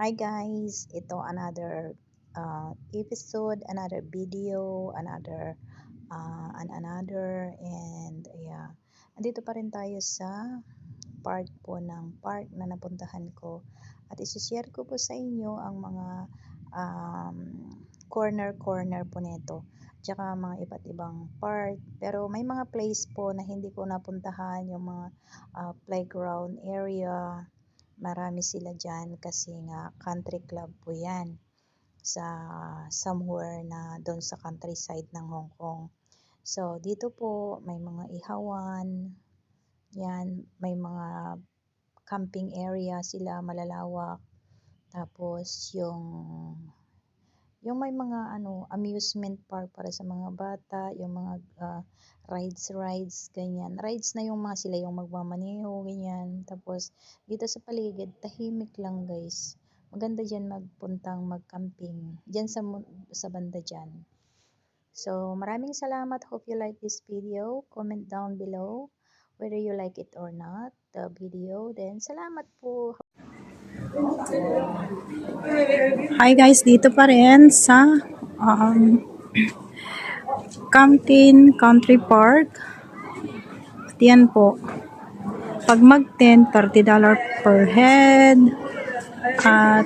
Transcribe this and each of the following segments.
Hi guys, ito another episode, another video, another and yeah. Andito pa rin tayo sa part po ng park na napuntahan ko at isi-share ko po sa inyo ang mga corner po nito. Tsaka mga iba't ibang part, pero may mga place po na hindi ko napuntahan, yung mga playground area. Marami sila dyan kasi nga country club po yan sa somewhere na doon sa countryside ng Hong Kong. So dito po may mga ihawan, yan, may mga camping area sila malalawak. Tapos yung may mga amusement park para sa mga bata, yung mga rides, ganyan. Rides na yung mga sila yung magmamaneho, ganyan. Tapos, dito sa paligid, tahimik lang guys. Maganda dyan magpuntang mag-camping. Dyan sa banda dyan. So, maraming salamat. Hope you like this video. Comment down below whether you like it or not, the video. Then, salamat po. Hi guys, dito pa rin sa Campton Country Park. At yan po. Pag mag-tent, $30 per head. At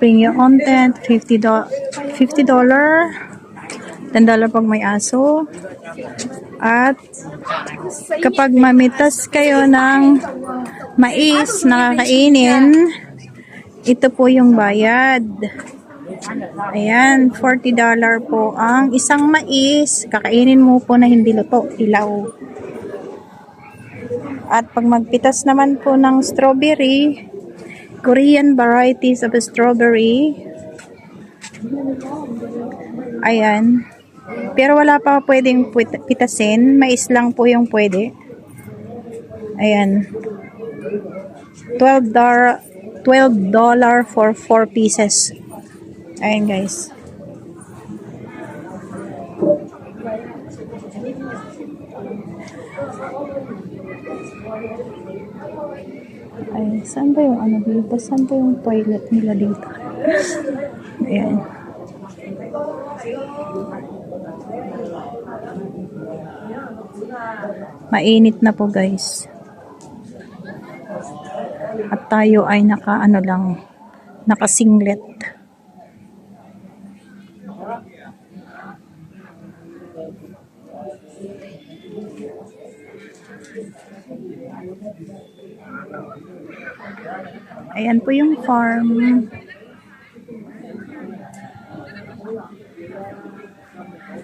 bring your own tent, $50. $10 pag may aso. At kapag mamitas kayo ng mais na kakainin, ito po yung bayad. Ayan, $40 po ang isang mais. Kakainin mo po na hindi luto, ilaw. At pag magpitas naman po ng strawberry, Korean varieties of strawberry. Ayan. Pero wala pa pwedeng pitasin. Mais lang po yung pwede. Ayan. $12 for 4 pieces. Ayan guys. Ay, saan ba yung dito? Saan ba yung toilet nila dito? Ayan. Mainit na po guys. At tayo ay nakasinglet. Ayan po yung farm.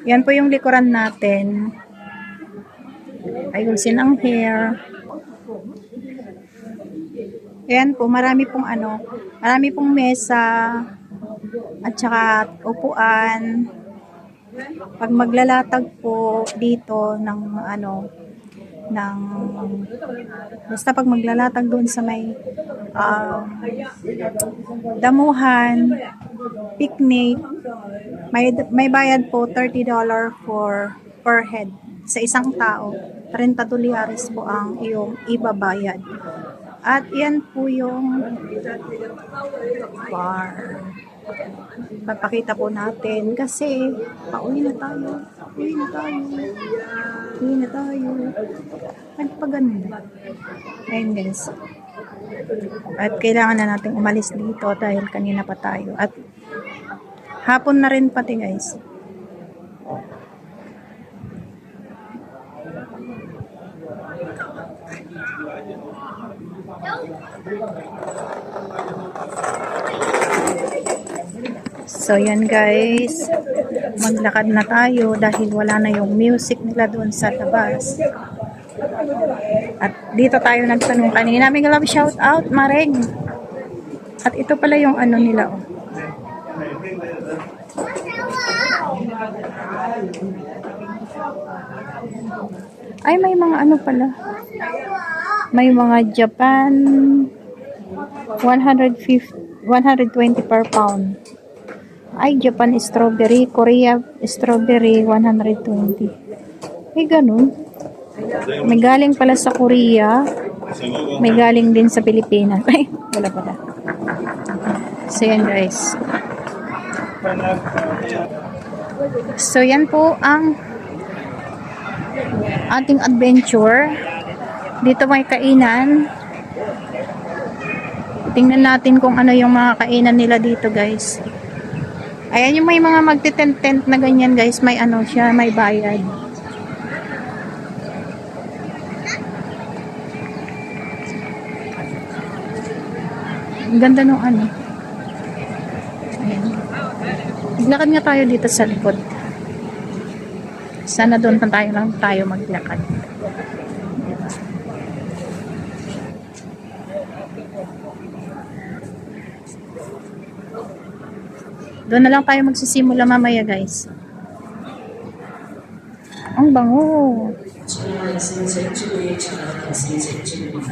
Yan po yung likuran natin. Ayusin ang hair. Ayan po, marami pong mesa at saka upuan. Pag maglalatag po dito basta pag maglalatag doon sa may damuhan, picnic, may bayad po $30 per head sa isang tao. $30 po ang iyong ibabayad. At yan po yung bar. Papakita po natin kasi pauwi na tayo. Nagpaganda. Ayun guys. At kailangan na natin umalis dito dahil kanina pa tayo. At hapon na rin pati guys. So yan guys, maglakad na tayo dahil wala na yung music nila doon sa labas. At dito tayo nagtanong kanina. May love shout out, Mareng. At ito pala yung nila oh. Ay, may mga pala. May mga Japan 120 per pound. Ay, Japan strawberry, Korea strawberry 120. Ay, ganun. May galing pala sa Korea. May galing din sa Pilipinas. Ay, wala pala. So yan guys. So yan po ang ating adventure. Dito may kainan. Tingnan natin kung ano yung mga kainan nila dito guys. Ayan yung may mga magtitent-tent na ganyan guys. May ano siya, may bayad. Ang ganda nung ano. Ayan. Maglakad nga tayo dito sa likod. Sana doon pa tayo maglakad. Doon na lang tayo magsisimula mamaya guys. Ang bango.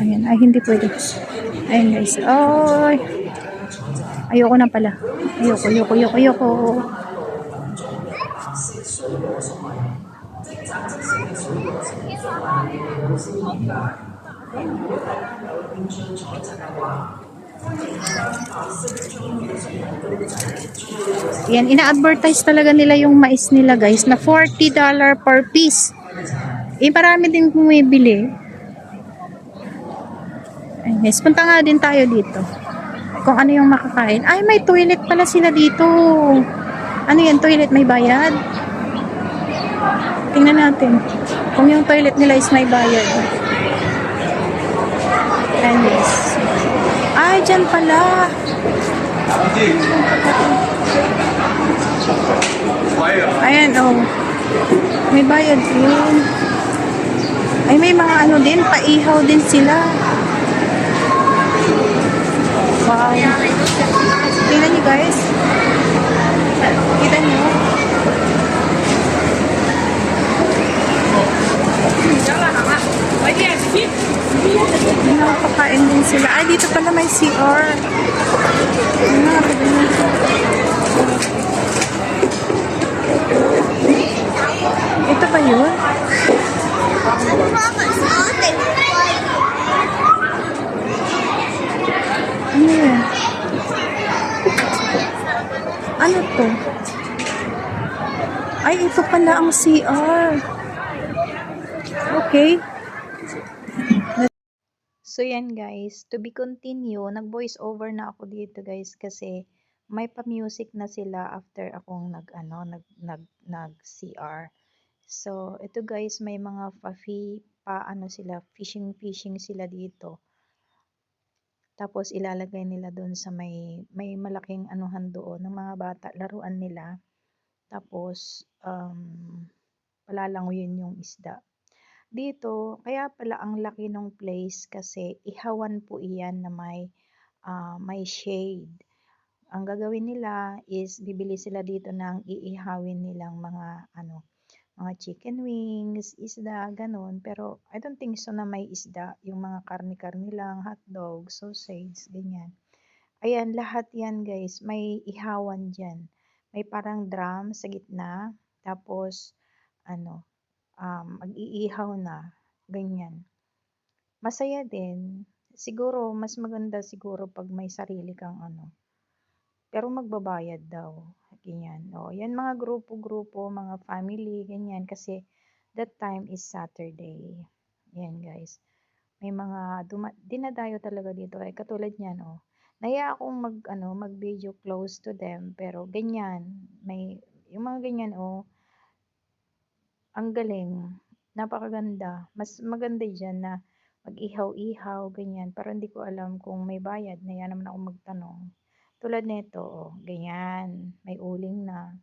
Ayan, ay hindi pwede. Ayan guys. Oy. Ayoko na pala. Ayoko. Yan, ina-advertise talaga nila yung mais nila guys na $40 per piece. Marami din bumibili. Ay guys, punta nga din tayo dito. Kung ano yung makakain. Ay, may toilet pala sila dito. Ano yan, toilet may bayad? Tingnan natin. Kung yung toilet nila is may bayad. Ayan guys. Ay, dyan pala. Ayan, oh. May bayad din. Ay, may mga ano din, paihaw din sila. Wow. Tingnan nyo guys. Kita nyo. Nakapakain din sila. Ay, dito pala may CR. Ito ba yun? Ano yun? Ano to? Ay, ito pala ang CR. Okay. So yan guys, to be continue, nag-voice over na ako dito guys kasi may pa-music na sila after akong nag CR. So ito guys, may mga fishing sila dito. Tapos ilalagay nila doon sa may malaking anuhan doon ng mga bata, laruan nila. Tapos palalanguyin yung isda. Dito, kaya pala ang laki ng place kasi ihawan po iyan na may shade. Ang gagawin nila is bibili sila dito ng iihawin nilang mga chicken wings, isda, ganun. Pero I don't think so na may isda. Yung mga karne-karne lang, hotdog, sausage, ganyan. Ayan, lahat yan guys. May ihawan dyan. May parang drum sa gitna. Tapos, mag-iihaw na, ganyan. Masaya din. Siguro, mas maganda siguro pag may sarili kang pero magbabayad daw. Ganyan. O, yan mga grupo-grupo, mga family, ganyan. Kasi, that time is Saturday. Yan guys. May mga dinadayo talaga dito. Ay, katulad niyan, Naya akong mag-video close to them. Pero, ganyan. Yung mga ganyan, ang galing, napakaganda. Mas maganda diyan na mag-ihaw-ihaw, ganyan. Pero hindi ko alam kung may bayad. Naya naman ako magtanong. Tulad nito, ganyan. May uling na.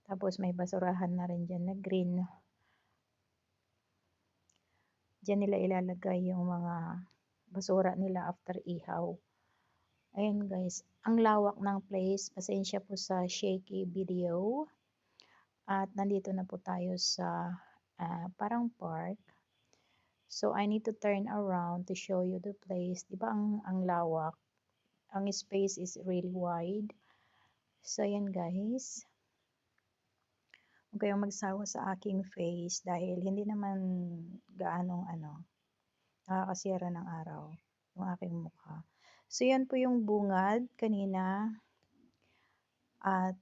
Tapos may basurahan na rin dyan na green. Diyan nila ilalagay yung mga basura nila after ihaw. Ayan guys, ang lawak ng place. Pasensya po sa shaky video. At nandito na po tayo sa parang park. So, I need to turn around to show you the place. Diba ang lawak? Ang space is really wide. So, yan guys. Huwag kayong magsawa sa aking face dahil hindi naman gaanong nakakasira ng araw yung aking mukha. So, yan po yung bungad kanina at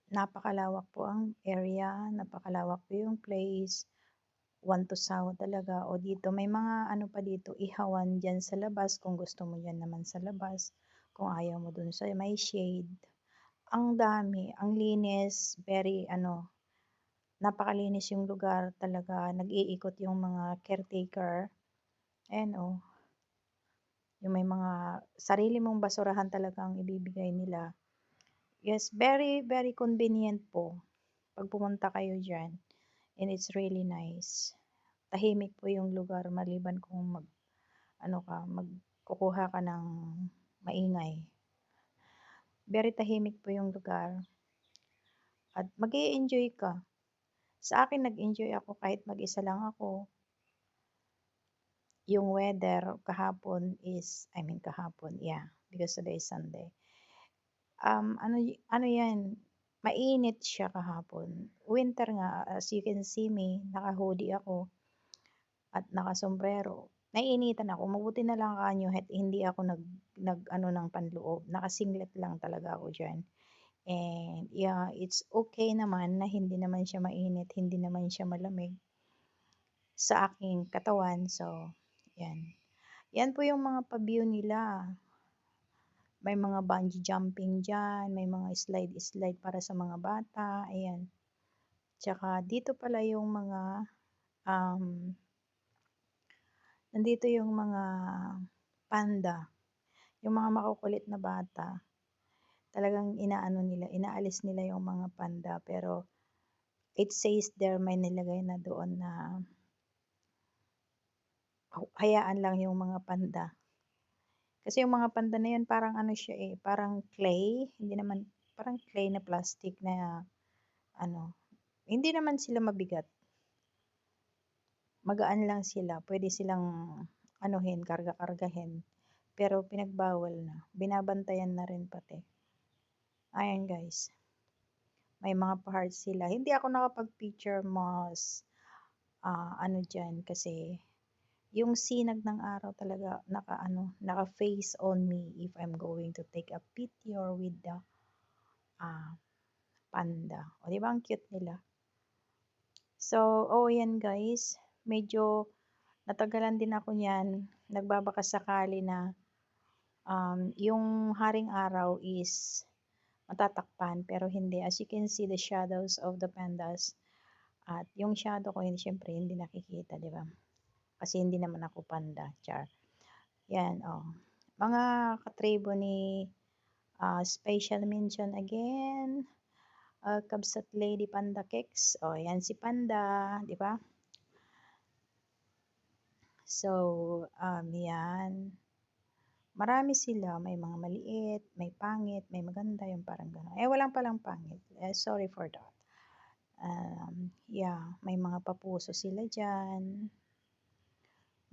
napakalawak po ang area, napakalawak po yung place, one to saw talaga. O dito may mga ano pa dito, ihawan diyan sa labas kung gusto mo diyan naman sa labas, kung ayaw mo dun sa may shade. Ang dami, ang linis, very ano, napakalinis yung lugar talaga, nag-iikot yung mga caretaker. Ayan oh, yung may mga sarili mong basurahan talaga ang ibibigay nila. Yes, very, very convenient po pag pumunta kayo diyan, and it's really nice. Tahimik po yung lugar maliban kung magkukuha ka ng maingay. Very tahimik po yung lugar at mag-e-enjoy ka. Sa akin nag-enjoy ako kahit mag-isa lang ako. Yung weather kahapon kahapon, yeah, because today is Sunday. Ano yan, mainit siya kahapon. Winter nga, as you can see me, naka-hoodie ako at naka-sombrero. Naiinitan ako, mabuti na lang kanyo hindi ako nag-ano ng panloob, naka-singlet lang talaga ako diyan. And yeah, it's okay naman na hindi naman siya mainit, hindi naman siya malamig sa aking katawan. So, yan. Yan po yung mga pa-view nila. May mga bungee jumping diyan, may mga slide-slide para sa mga bata, ayan. Tsaka dito pala yung mga nandito yung mga panda, yung mga makukulit na bata. Talagang inaalis nila yung mga panda, pero it says there, may nilagay na doon na hayaan lang yung mga panda. Kasi yung mga panda na yun parang ano siya parang clay, hindi naman, parang clay na plastic na hindi naman sila mabigat. Magaan lang sila, pwede silang karga-kargahin. Pero pinagbawal na, binabantayan na rin pati. Ayan guys, may mga parts sila. Hindi ako nakapag-picture mas dyan kasi yung sinag ng araw talaga naka-face on me if I'm going to take a picture with the panda. O di ba ang cute nila? So, yan guys, medyo natagalan din ako niyan. Nagbabaka sakali na yung haring araw is matatakpan pero hindi. As you can see the shadows of the pandas. At yung shadow ko yun, syempre hindi nakikita, di ba? Kasi hindi naman ako panda, char. Yan, mga katribo ni special mention again. Kabsat Lady Panda Cakes. Yan si Panda, di ba? So, yan. Marami sila. May mga maliit, may pangit, may maganda, yung parang gano'n. Walang palang pangit. Sorry for that. Yeah, may mga papuso sila dyan.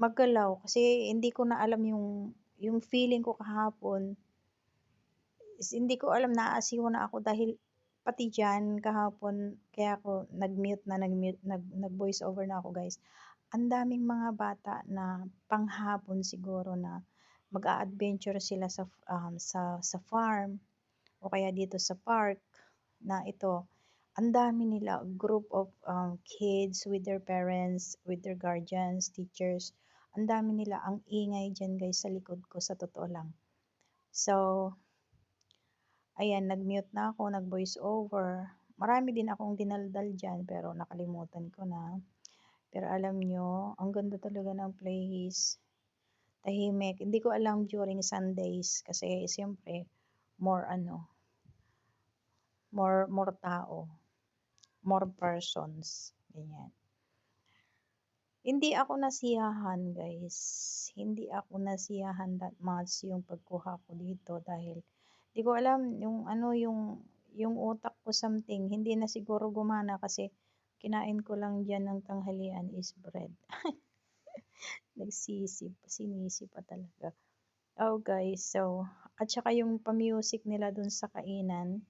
Maggalaw. Kasi hindi ko na alam yung feeling ko kahapon. Hindi ko alam, naaasiwa na ako dahil pati dyan kahapon, kaya ako nag-voice over na ako guys. Ang daming mga bata na panghapon siguro na mag-a-adventure sila sa farm o kaya dito sa park na ito. Ang dami nila, group of kids with their parents, with their guardians, teachers. Ang dami nila, ang ingay dyan guys sa likod ko, sa totoo lang. So, ayan, nag-mute na ako, nag-voice over. Marami din akong dinaldal dyan pero nakalimutan ko na. Pero alam nyo, ang ganda talaga ng place. Tahimik. Hindi ko alam during Sundays kasi siyempre more tao, more persons. Ganyan. Hindi ako nasiyahan guys. Hindi ako nasiyahan that much yung pagkuha ko dito dahil di ko alam yung utak ko something hindi na siguro gumana kasi kinain ko lang dyan ng tanghalian is bread. Sinisi pa talaga. Guys, so, at saka yung pa-music nila dun sa kainan,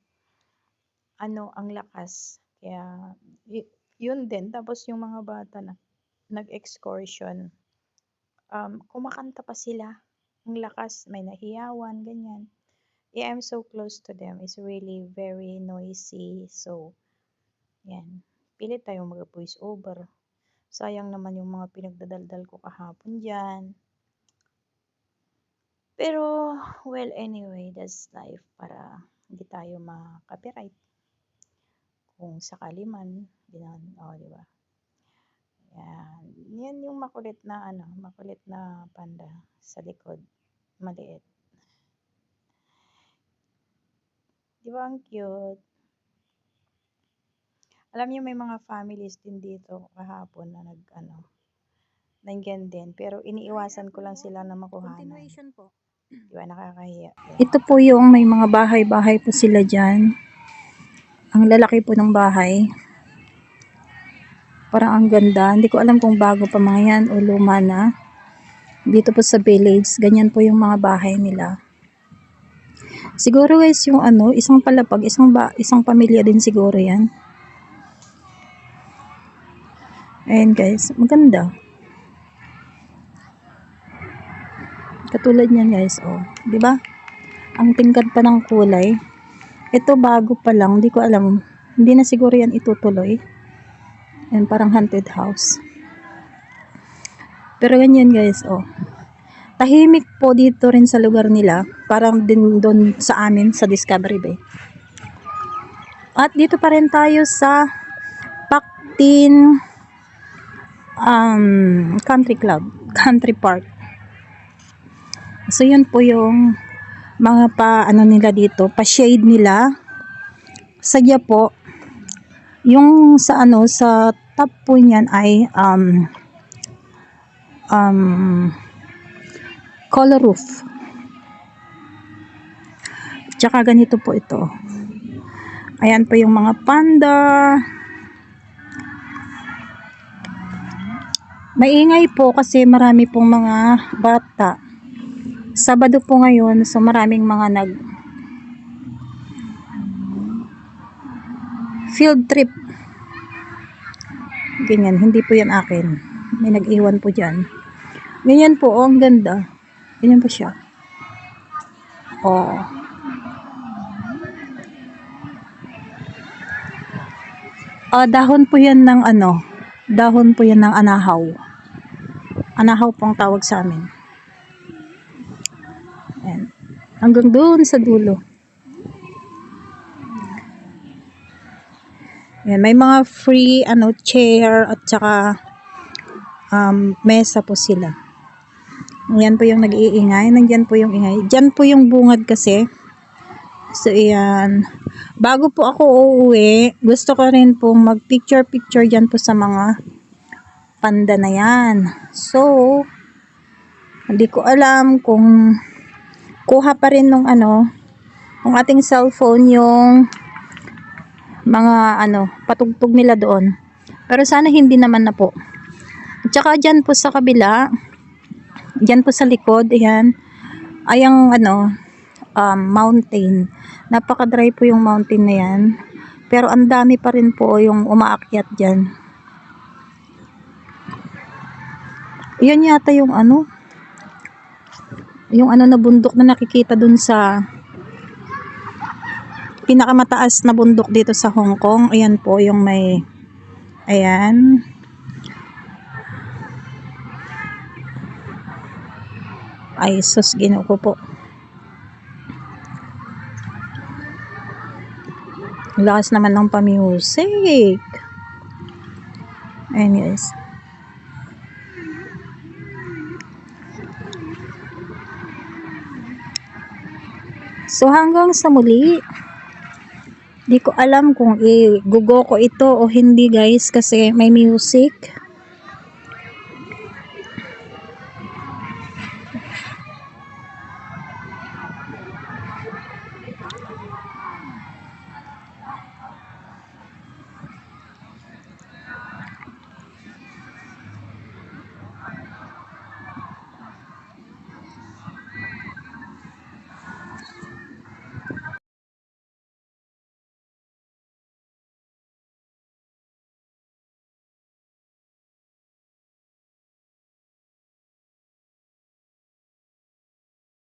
ang lakas. Kaya, yun din. Tapos yung mga bata na nag-excursion, kumakanta pa sila. ang lakas, may nahiyawan, ganyan. Yeah, I'm so close to them. It's really very noisy. So, yan. Pilit tayong mag-voice over. Sayang naman yung mga pinagdadaldal ko kahapon dyan. Pero, well, anyway, that's life para hindi tayo ma-copyright. Kung sakali man, gano'n, di ba? Yan. Yan yung makulit na panda sa likod. Maliit. Di ba ang cute? Alam niyo may mga families din dito kahapon na nandyan din. Pero iniiwasan ko lang sila na makuhanan. Continuation po. Di ba, nakakahiya. Ito po yung may mga bahay-bahay po sila dyan. Ang lalaki po ng bahay. Parang ang ganda. Hindi ko alam kung bago pa mga yan o luma na. Dito po sa village, ganyan po yung mga bahay nila. Siguro guys, yung isang palapag, isang pamilya din siguro yan. Ayan guys, maganda. Katulad niyan guys, di ba? Ang tingkad pa ng kulay. Ito bago pa lang, hindi ko alam. Hindi na siguro yan itutuloy. Yan, parang haunted house. Pero ganyan guys, tahimik po dito rin sa lugar nila. Parang din doon sa amin, sa Discovery Bay. At dito pa rin tayo sa Pactin Country Park. So yun po yung mga nila dito, pa-shade nila. Sadya po yung sa sa top po niyan ay color roof. Tsaka ganito po ito. Ayan po yung mga panda. Maingay po kasi marami pong mga bata. Sabado po ngayon, so maraming mga field trip. Ganyan, hindi po yan akin. May nag-iwan po dyan. Ganyan po, ang ganda. Ganyan po siya. Dahon po yan ng dahon po yan ng anahaw. Anahaw pong tawag sa amin. Ayan. Hanggang doon sa dulo. Ayan, may mga free chair at saka mesa po sila. Ayan po yung nag-iingay. Nandyan po yung ingay. Diyan po yung bungad kasi. So, ayan. Bago po ako uuwi, gusto ko rin po mag-picture-picture dyan po sa mga panda na yan. So, hindi ko alam kung kuha pa rin nung ng ating cellphone yung mga patugtog nila doon. Pero sana hindi naman na po. At saka dyan po sa kabila, dyan po sa likod, ayan, ay ang mountain. Napaka-dry po yung mountain na yan. Pero ang dami pa rin po yung umaakyat dyan. Yan yata yung na bundok na nakikita dun sa pinakamataas na bundok dito sa Hong Kong. Ayan po yung may, ayan. Ay, sus, Ginoo ko po. Lakas naman ng pa-music. Ayan guys. So hanggang sa muli. Di ko alam kung i-gugo ko ito o hindi guys kasi may music.